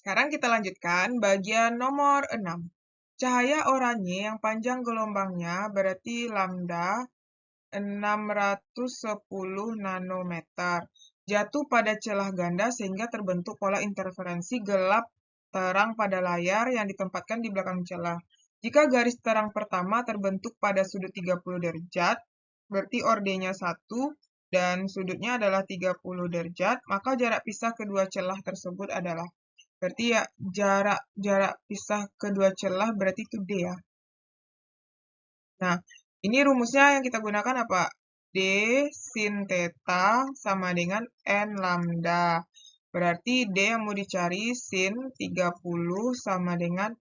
Sekarang kita lanjutkan bagian nomor 6. Cahaya oranye yang panjang gelombangnya berarti lambda 610 nanometer. Jatuh pada celah ganda sehingga terbentuk pola interferensi gelap terang pada layar yang ditempatkan di belakang celah. Jika garis terang pertama terbentuk pada sudut 30 derajat, berarti ordenya 1 dan sudutnya adalah 30 derajat, maka jarak pisah kedua celah tersebut adalah. Berarti ya jarak pisah kedua celah berarti itu D ya. Nah, ini rumusnya yang kita gunakan apa? D sin theta sama dengan N lambda. Berarti D yang mau dicari sin 30 sama dengan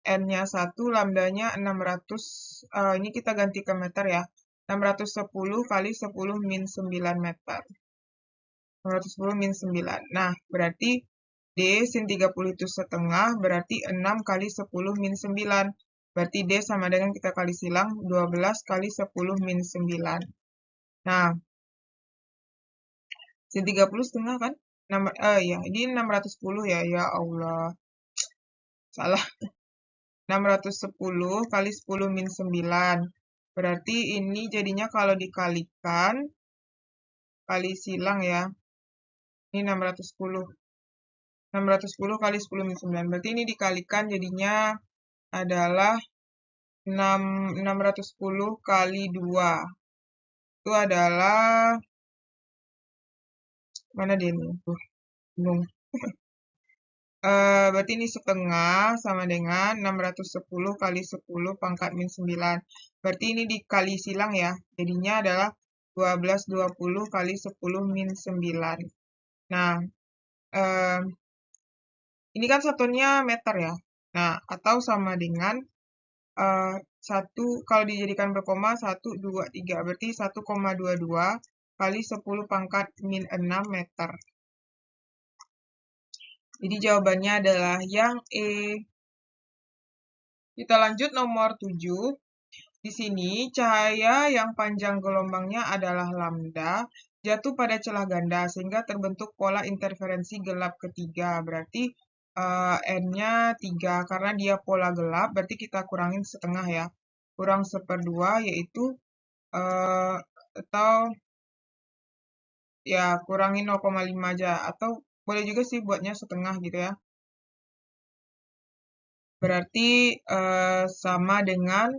N-nya 1, lambdanya 600, ini kita ganti ke meter ya. 610 kali 10 min 9 meter. 610 min 9. Nah, berarti D sin 30 itu setengah, berarti 6 kali 10 min 9. Berarti D sama dengan kita kali silang 12 kali 10 min 9. Nah, sin 30 setengah kan? Ya, ini 610 ya, ya Allah. Salah. 610 kali 10 min 9. Berarti ini jadinya kalau dikalikan, kali silang ya. Ini 610. 610 kali 10 min 9. Berarti ini dikalikan jadinya adalah 610 kali 2. Itu adalah, mana dia nih? Bingung. Berarti ini setengah sama dengan 610 kali 10 pangkat min 9. Berarti ini dikali silang ya. Jadinya adalah 1220 kali 10 min 9. Nah, ini kan satunya meter ya. Nah, atau sama dengan 1, kalau dijadikan berkoma, 1, 2, 3. Berarti 1,22 kali 10 pangkat min 6 meter. Jadi jawabannya adalah yang E. Kita lanjut nomor 7. Di sini, cahaya yang panjang gelombangnya adalah lambda, jatuh pada celah ganda, sehingga terbentuk pola interferensi gelap ketiga. Berarti N-nya 3, karena dia pola gelap, berarti kita kurangin setengah ya. Kurang 1/2, yaitu, atau ya kurangin 0,5 aja. Atau boleh juga sih buatnya setengah gitu ya. Berarti sama dengan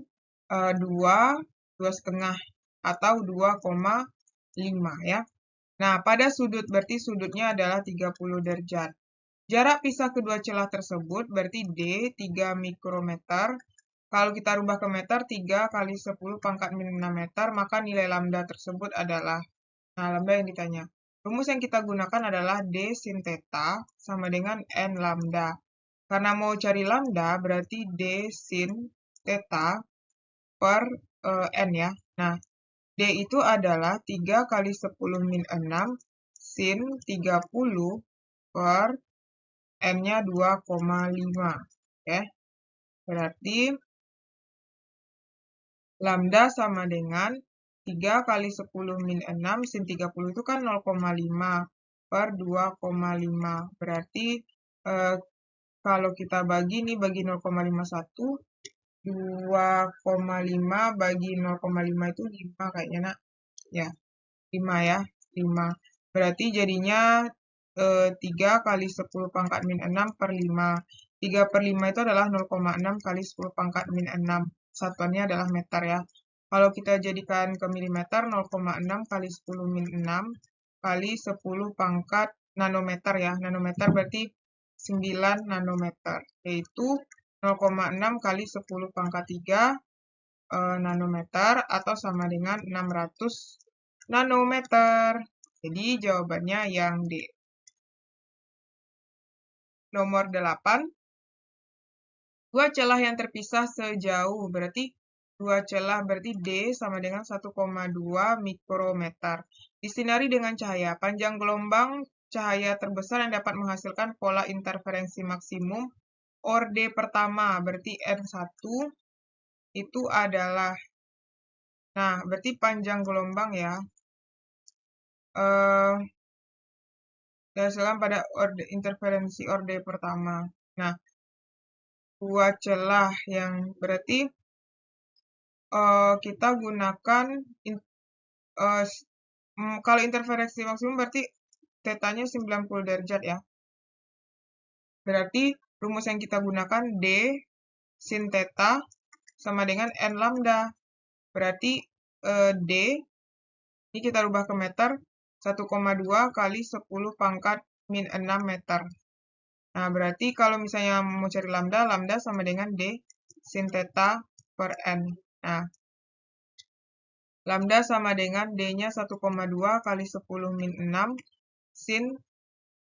2 setengah atau 2,5 ya. Nah, pada sudut berarti sudutnya adalah 30 derajat. Jarak pisah kedua celah tersebut berarti D 3 mikrometer. Kalau kita rubah ke meter, 3 kali 10 pangkat min 6 meter, maka nilai lambda tersebut adalah, nah lambda yang ditanya. Rumus yang kita gunakan adalah D sin theta sama dengan N lambda. Karena mau cari lambda, berarti D sin theta per N ya. Nah, D itu adalah 3 kali 10 min 6 sin 30 per N-nya 2,5. Oke. Berarti lambda sama dengan 3 kali 10 min 6 sin 30 itu kan 0,5 per 2,5. Berarti kalau kita bagi nih, bagi 0,51, 2,5 bagi 0,5 itu 5 kayaknya nak. Ya, 5 ya, 5. Berarti jadinya 3 kali 10 pangkat min 6 per 5. 3 per 5 itu adalah 0,6 kali 10 pangkat min 6. Satuannya adalah meter ya. Kalau kita jadikan ke milimeter, 0,6 kali 10 min 6 kali 10 pangkat nanometer ya. Nanometer berarti 9 nanometer, yaitu 0,6 kali 10 pangkat 3 nanometer atau sama dengan 600 nanometer. Jadi jawabannya yang D. Nomor 8. Dua celah yang terpisah sejauh, berarti dua celah berarti D sama dengan 1,2 mikrometer. Disinari dengan cahaya. Panjang gelombang cahaya terbesar yang dapat menghasilkan pola interferensi maksimum orde pertama, berarti N1 itu adalah, nah berarti panjang gelombang ya. dihasilkan pada interferensi orde pertama. Nah, dua celah yang berarti kita gunakan kalau interferensi maksimum berarti tetanya 90 derajat ya. Berarti rumus yang kita gunakan D sin theta sama dengan N lambda. Berarti D, ini kita rubah ke meter, 1,2 kali 10 pangkat min 6 meter. Nah, berarti kalau misalnya mau cari lambda, lambda sama dengan D sin theta per N. Nah, lambda sama dengan D-nya 1,2 kali 10 min 6 sin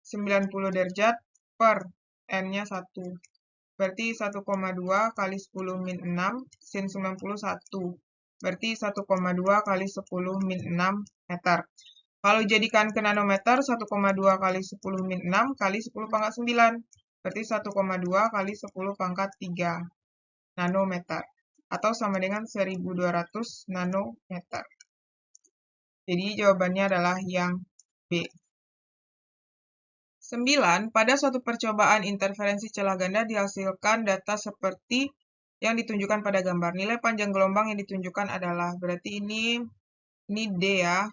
90 derajat per N-nya 1. Berarti 1,2 kali 10 min 6 sin 91. Berarti 1,2 kali 10 min 6 meter. Kalau jadikan ke nanometer, 1,2 kali 10 min 6 kali 10 pangkat 9. Berarti 1,2 kali 10 pangkat 3 nanometer. Atau sama dengan 1200 nanometer. Jadi jawabannya adalah yang B. 9. Pada suatu percobaan interferensi celah ganda dihasilkan data seperti yang ditunjukkan pada gambar. Nilai panjang gelombang yang ditunjukkan adalah, berarti ini D ya.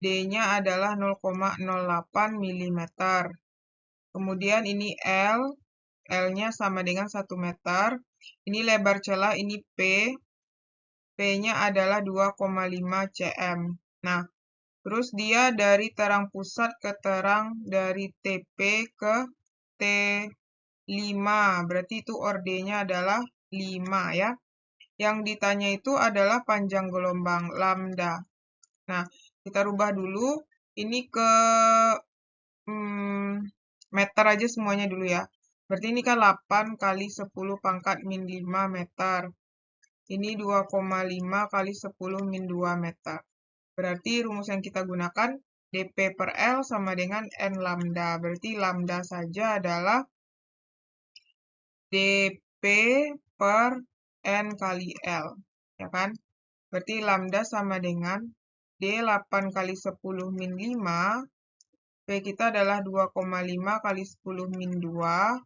D-nya adalah 0,08 mm. Kemudian ini L, L-nya sama dengan 1 meter. Ini lebar celah, ini P. P-nya adalah 2,5 cm. Nah, terus dia dari terang pusat ke terang dari TP ke T5. Berarti itu ordenya adalah 5 ya. Yang ditanya itu adalah panjang gelombang lambda. Nah, kita rubah dulu. Ini ke meter aja semuanya dulu ya. Berarti ini kan 8 kali 10 pangkat min 5 meter. Ini 2,5 kali 10 min 2 meter. Berarti rumus yang kita gunakan dP per L sama dengan N lambda. Berarti lambda saja adalah dP per N kali L. Ya kan? Berarti lambda sama dengan D 8 kali 10 min 5. P kita adalah 2,5 kali 10 min 2.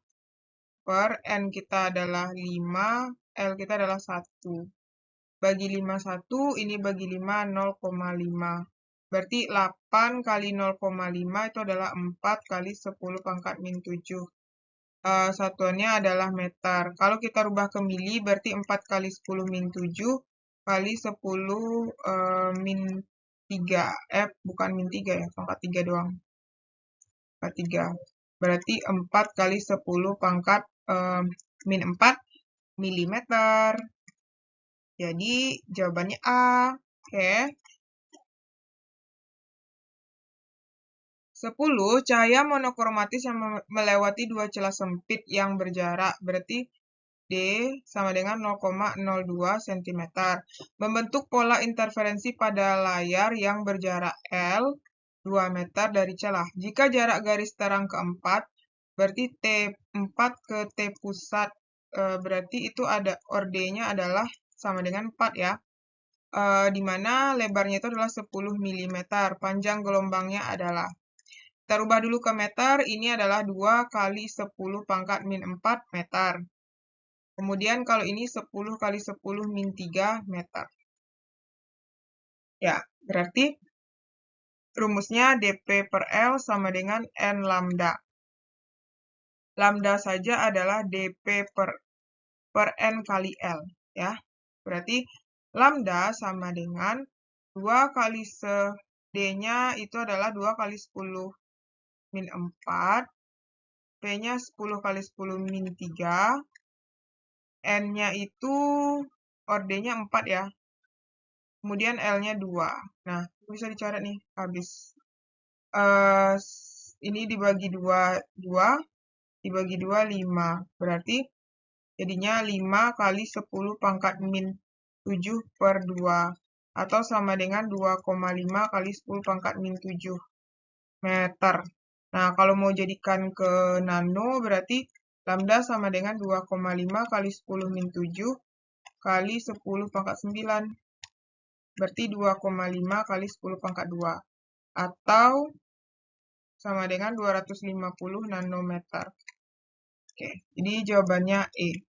Per N kita adalah 5. L kita adalah 1. Bagi 5, 1. Ini bagi 5, 0,5. Berarti 8 kali 0,5 itu adalah 4 kali 10 pangkat min 7. Satuannya adalah meter. Kalau kita rubah ke mili, berarti 4 kali 10 min 7 kali 10 min 3. Bukan min 3 ya, pangkat 3 doang. Pangkat 3. Berarti 4 kali 10 pangkat min 4 milimeter. Jadi jawabannya A. Oke. 10. Cahaya monokromatis yang melewati dua celah sempit yang berjarak. Berarti D sama dengan 0,02 cm. Membentuk pola interferensi pada layar yang berjarak L 2 meter dari celah. Jika jarak garis terang keempat, berarti T4 ke T pusat, berarti itu ada ordenya adalah sama dengan 4 ya. Di mana lebarnya itu adalah 10 mm. Panjang gelombangnya adalah, kita rubah dulu ke meter, ini adalah 2 kali 10 pangkat min 4 meter. Kemudian kalau ini 10 kali 10 min 3 meter. Ya, berarti rumusnya dP per L sama dengan N lambda. Lambda saja adalah dP per N kali L. Ya, berarti lambda sama dengan 2 kali D-nya itu adalah 2 kali 10 min 4. P-nya 10 kali 10 min 3. N-nya itu ordenya 4 ya. Kemudian L-nya 2. Nah, bisa dicoret nih, habis. Ini dibagi 2, dibagi 2, 5. Berarti jadinya 5 kali 10 pangkat min 7 per 2. Atau sama dengan 2,5 kali 10 pangkat min 7 meter. Nah, kalau mau jadikan ke nano, berarti lambda sama dengan 2,5 kali 10 min 7 kali 10 pangkat 9. Berarti 2,5 kali 10 pangkat 2. Atau sama dengan 250 nanometer. Oke, jadi jawabannya E.